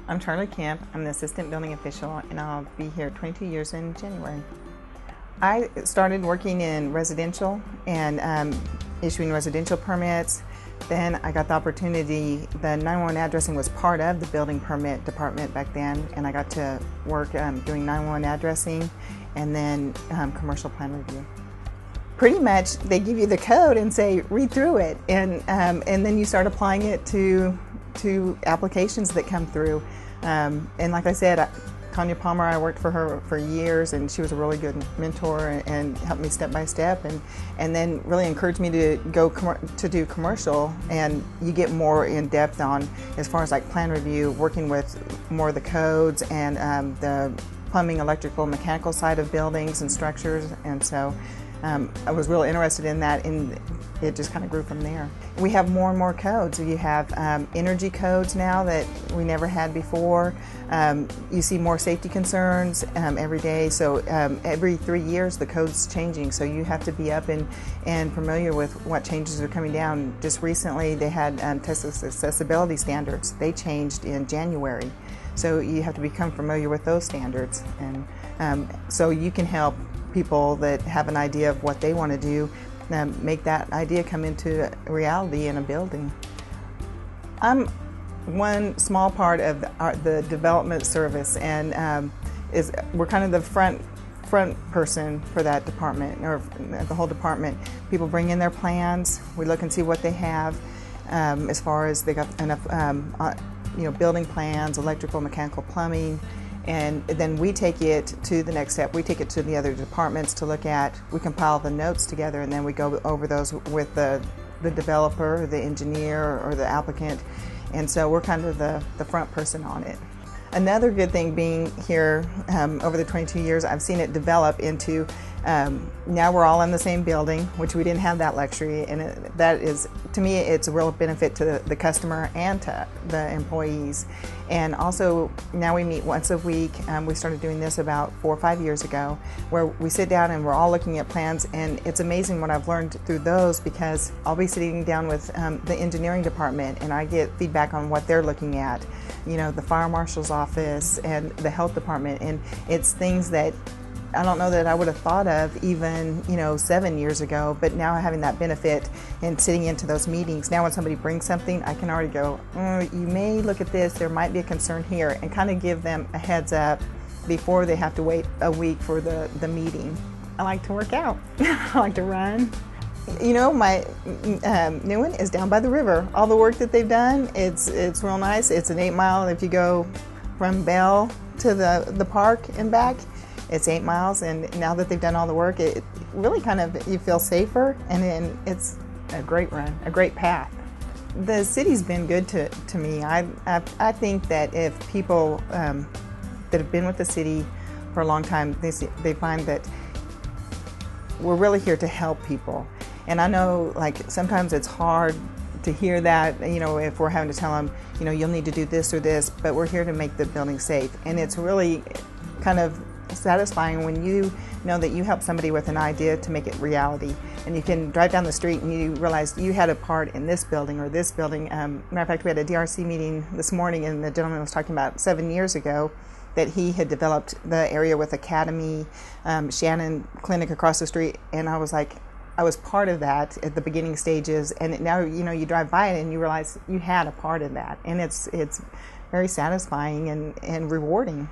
I'm Charlie Kemp. I'm the assistant building official, and I'll be here 22 years in January. I started working in residential and issuing residential permits. Then I got the opportunity, the 911 addressing was part of the building permit department back then, and I got to work doing 911 addressing and then commercial plan review. Pretty much they give you the code and say read through it, and then you start applying it to applications that come through. And like I said, Tanya Palmer, I worked for her for years, and she was a really good mentor and helped me step by step, and then really encouraged me to go to do commercial, and you get more in depth on as far as like plan review, working with more of the codes and the plumbing, electrical, mechanical side of buildings and structures, and so I was real interested in that, and it just kind of grew from there. We have more and more codes. You have energy codes now that we never had before. You see more safety concerns every day, so every 3 years the code's changing, so you have to be up and familiar with what changes are coming down. Just recently they had test accessibility standards. They changed in January, so you have to become familiar with those standards, and so you can help people that have an idea of what they want to do, make that idea come into reality in a building. I'm one small part of the development service, and we're kind of the front person for that department, or the whole department. People bring in their plans, we look and see what they have, as far as they got enough building plans, electrical, mechanical, plumbing, and then we take it to the next step. We take it to the other departments to look at. We compile the notes together, and then we go over those with the developer, the engineer, or the applicant, and so we're kind of the front person on it. Another good thing being here over the 22 years, I've seen it develop into now we're all in the same building, which we didn't have that luxury, and that is, to me, it's a real benefit to the customer and to the employees. And also now we meet once a week. We started doing this about 4 or 5 years ago, where we sit down and we're all looking at plans, and it's amazing what I've learned through those, because I'll be sitting down with the engineering department, and I get feedback on what they're looking at, the fire marshal's office and the health department, and it's things that I don't know that I would have thought of even 7 years ago, but now having that benefit and sitting into those meetings, now when somebody brings something, I can already go, you may look at this, there might be a concern here, and kind of give them a heads up before they have to wait a week for the meeting. I like to work out. I like to run. My new one is down by the river. All the work that they've done, it's real nice. It's an 8 mile if you go from Bell to the park and back. It's 8 miles, and now that they've done all the work, it really kind of, you feel safer, and then it's a great run, a great path. The city's been good to me. I think that if people that have been with the city for a long time, they find that we're really here to help people. And I know, like, sometimes it's hard to hear that, if we're having to tell them, you'll need to do this or this, but we're here to make the building safe. And it's really kind of satisfying when you know that you help somebody with an idea to make it reality, and you can drive down the street and you realize you had a part in this building or this building. Matter of fact, we had a DRC meeting this morning, and the gentleman was talking about 7 years ago that he had developed the area with Academy, Shannon Clinic across the street, and I was like, I was part of that at the beginning stages, and now you drive by it and you realize you had a part in that, and it's very satisfying and rewarding.